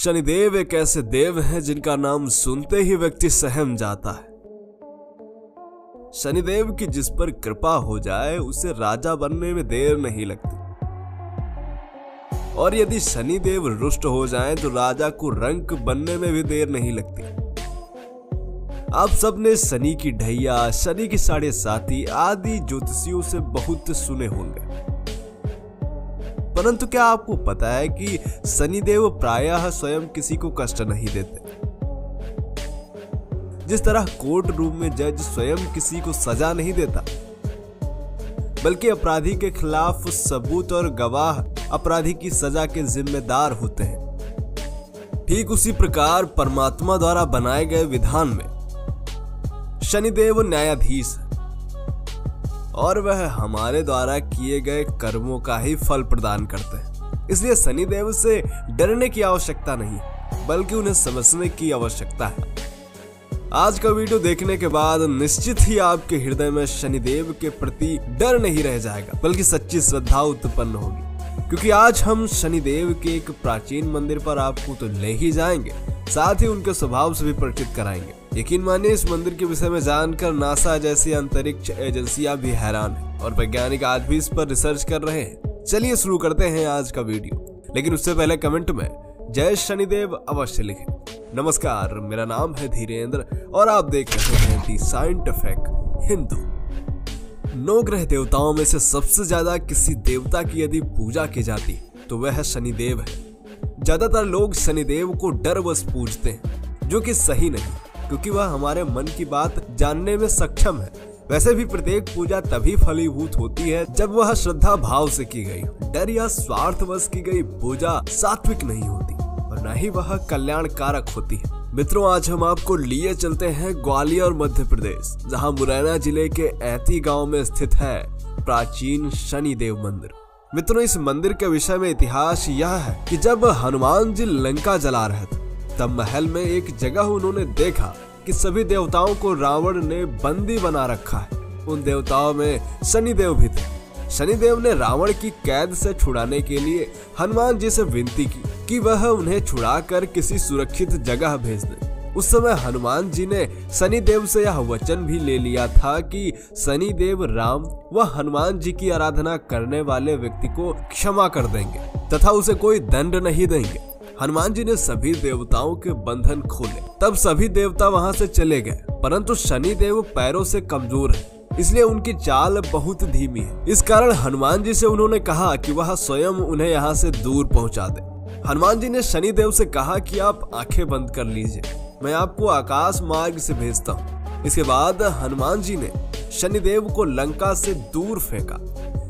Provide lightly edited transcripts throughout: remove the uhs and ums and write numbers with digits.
शनिदेव एक ऐसे देव हैं जिनका नाम सुनते ही व्यक्ति सहम जाता है। शनिदेव की जिस पर कृपा हो जाए उसे राजा बनने में देर नहीं लगती, और यदि शनिदेव रुष्ट हो जाएं तो राजा को रंक बनने में भी देर नहीं लगती। आप सबने शनि की ढैया, शनि की साढ़े साती आदि ज्योतिषियों से बहुत सुने होंगे, परंतु क्या आपको पता है कि शनिदेव प्रायः स्वयं किसी को कष्ट नहीं देते। जिस तरह कोर्ट रूम में जज स्वयं किसी को सजा नहीं देता, बल्कि अपराधी के खिलाफ सबूत और गवाह अपराधी की सजा के जिम्मेदार होते हैं, ठीक उसी प्रकार परमात्मा द्वारा बनाए गए विधान में शनिदेव न्यायाधीश है, और वह हमारे द्वारा किए गए कर्मों का ही फल प्रदान करते हैं। इसलिए शनिदेव से डरने की आवश्यकता नहीं, बल्कि उन्हें समझने की आवश्यकता है। आज का वीडियो देखने के बाद निश्चित ही आपके हृदय में शनिदेव के प्रति डर नहीं रह जाएगा, बल्कि सच्ची श्रद्धा उत्पन्न होगी। क्योंकि आज हम शनिदेव के एक प्राचीन मंदिर पर आपको तो ले ही जाएंगे, साथ ही उनके स्वभाव से भी परिचित कराएंगे। यकीन मानिए, इस मंदिर के विषय में जानकर नासा जैसी अंतरिक्ष एजेंसियां भी हैरान हैं और वैज्ञानिक आज भी इस पर रिसर्च कर रहे हैं। चलिए शुरू करते हैं आज का वीडियो, लेकिन उससे पहले कमेंट में जय शनिदेव अवश्य लिखें। नमस्कार, मेरा नाम है धीरेन्द्र और आप देख रहे हैं दी साइंटिफिक हिंदू। 9 ग्रह देवताओं में से सबसे ज्यादा किसी देवता की यदि पूजा की जाती तो वह शनिदेव है। ज्यादातर लोग शनिदेव को डरवश पूजते हैं, जो कि सही नहीं, क्योंकि वह हमारे मन की बात जानने में सक्षम है। वैसे भी प्रत्येक पूजा तभी फलीभूत होती है जब वह श्रद्धा भाव से की गई। डर या स्वार्थवश की गई पूजा सात्विक नहीं होती और न ही वह कल्याण कारक होती है। मित्रों, आज हम आपको लिए चलते हैं ग्वालियर मध्य प्रदेश, जहां मुरैना जिले के ऐती गांव में स्थित है प्राचीन शनिदेव मंदिर। मित्रों, इस मंदिर के विषय में इतिहास यह है कि जब हनुमान जी लंका जला रहे थे, तब महल में एक जगह उन्होंने देखा कि सभी देवताओं को रावण ने बंदी बना रखा है। उन देवताओं में शनिदेव भी थे। शनिदेव ने रावण की कैद से छुड़ाने के लिए हनुमान जी से विनती की कि वह उन्हें छुड़ाकर किसी सुरक्षित जगह भेज दे। उस समय हनुमान जी ने शनिदेव से यह वचन भी ले लिया था कि शनिदेव राम व हनुमान जी की आराधना करने वाले व्यक्ति को क्षमा कर देंगे तथा उसे कोई दंड नहीं देंगे। हनुमान जी ने सभी देवताओं के बंधन खोले, तब सभी देवता वहां से चले गए, परंतु शनिदेव पैरों से कमजोर है, इसलिए उनकी चाल बहुत धीमी है। इस कारण हनुमान जी से उन्होंने कहा कि वह स्वयं उन्हें यहाँ से दूर पहुँचा दे। हनुमान जी ने शनिदेव से कहा कि आप आंखें बंद कर लीजिए, मैं आपको आकाश मार्ग से भेजता हूँ। इसके बाद हनुमान जी ने शनिदेव को लंका से दूर फेंका।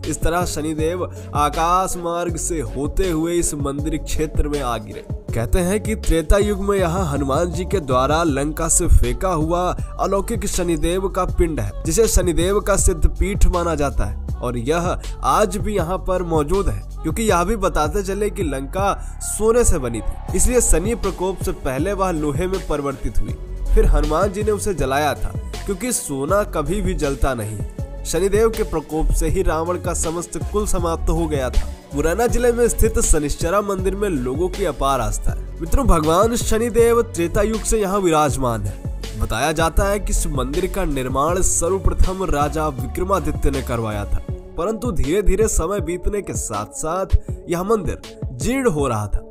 इस तरह शनिदेव आकाश मार्ग से होते हुए इस मंदिर क्षेत्र में आ गिरे। कहते हैं कि त्रेता युग में यहाँ हनुमान जी के द्वारा लंका से फेंका हुआ अलौकिक शनिदेव का पिंड है, जिसे शनिदेव का सिद्ध पीठ माना जाता है, और यह आज भी यहाँ पर मौजूद है। क्योंकि यह भी बताते चले कि लंका सोने से बनी थी, इसलिए शनि प्रकोप से पहले वह लोहे में परिवर्तित हुई। फिर हनुमान जी ने उसे जलाया था, क्योंकि सोना कभी भी जलता नहीं। शनिदेव के प्रकोप से ही रावण का समस्त कुल समाप्त हो गया था। मुरैना जिले में स्थित शनिश्चरा मंदिर में लोगों की अपार आस्था है। मित्रों, भगवान शनिदेव त्रेता युग से यहाँ विराजमान है। बताया जाता है कि इस मंदिर का निर्माण सर्वप्रथम राजा विक्रमादित्य ने करवाया था, परंतु धीरे धीरे समय बीतने के साथ साथ यह मंदिर जीर्ण हो रहा था।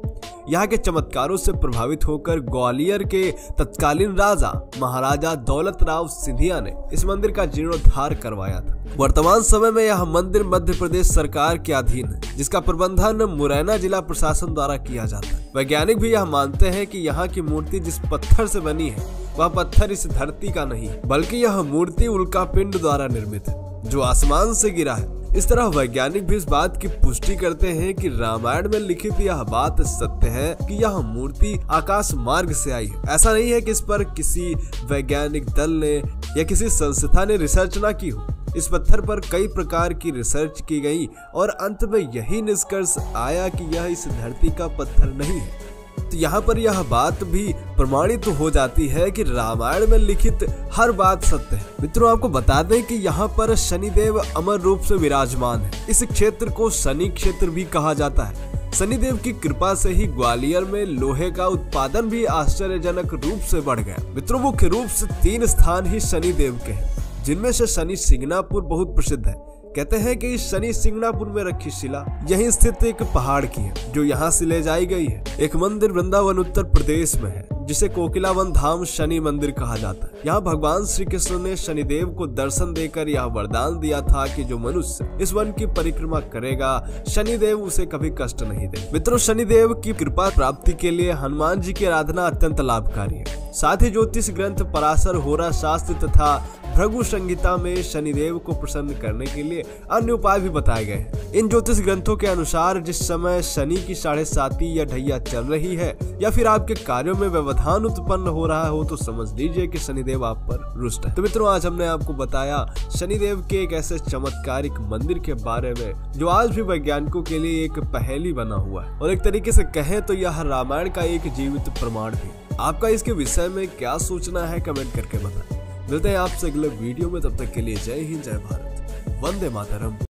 यहाँ के चमत्कारों से प्रभावित होकर ग्वालियर के तत्कालीन राजा महाराजा दौलत राव सिंधिया ने इस मंदिर का जीर्णोद्धार करवाया था। वर्तमान समय में यह मंदिर मध्य प्रदेश सरकार के अधीन है, जिसका प्रबंधन मुरैना जिला प्रशासन द्वारा किया जाता है। वैज्ञानिक भी यह मानते हैं कि यहाँ की मूर्ति जिस पत्थर से बनी है वह पत्थर इस धरती का नहीं, बल्कि यह मूर्ति उल्का पिंड द्वारा निर्मित है, जो आसमान से गिरा है। इस तरह वैज्ञानिक भी इस बात की पुष्टि करते हैं कि रामायण में लिखित यह बात सत्य है कि यह मूर्ति आकाश मार्ग से आई है। ऐसा नहीं है कि इस पर किसी वैज्ञानिक दल ने या किसी संस्था ने रिसर्च ना की हो। इस पत्थर पर कई प्रकार की रिसर्च की गई और अंत में यही निष्कर्ष आया कि यह इस धरती का पत्थर नहीं है। तो यहाँ पर यह बात भी प्रमाणित हो जाती है कि रामायण में लिखित हर बात सत्य है। मित्रों, आपको बता दें कि यहाँ पर शनिदेव अमर रूप से विराजमान है। इस क्षेत्र को शनि क्षेत्र भी कहा जाता है। शनिदेव की कृपा से ही ग्वालियर में लोहे का उत्पादन भी आश्चर्यजनक रूप से बढ़ गया। मित्रों, मुख्य रूप से 3 स्थान ही शनिदेव के हैं, जिनमें से शनि सिंगनापुर बहुत प्रसिद्ध है। कहते हैं कि इस शनि सिंगनापुर में रखी शिला यहीं स्थित एक पहाड़ की है, जो यहाँ से ले जाई गई है। एक मंदिर वृंदावन उत्तर प्रदेश में है, जिसे कोकिलावन धाम शनि मंदिर कहा जाता है। यहाँ भगवान श्री कृष्ण ने शनिदेव को दर्शन देकर यह वरदान दिया था कि जो मनुष्य इस वन की परिक्रमा करेगा, शनिदेव उसे कभी कष्ट नहीं दे। मित्रों, शनिदेव की कृपा प्राप्ति के लिए हनुमान जी की आराधना अत्यंत लाभकारी है। साथ ही ज्योतिष ग्रंथ पराशर, होरा शास्त्र तथा भृगु संहिता में शनिदेव को प्रसन्न करने के लिए अन्य उपाय भी बताए गए हैं। इन ज्योतिष ग्रंथों के अनुसार जिस समय शनि की 7.5 या ढैया चल रही है या फिर आपके कार्यों में व्यवधान उत्पन्न हो रहा हो, तो समझ लीजिए कि शनिदेव आप पर रुष्ट है। तो मित्रों, आज हमने आपको बताया शनिदेव के एक ऐसे चमत्कारिक मंदिर के बारे में जो आज भी वैज्ञानिकों के लिए एक पहेली बना हुआ है, और एक तरीके से कहें तो यह रामायण का एक जीवित प्रमाण भी। आपका इसके विषय में क्या सोचना है, कमेंट करके बताएं। मिलते हैं आपसे अगले वीडियो में, तब तक के लिए जय हिंद, जय भारत, वंदे मातरम।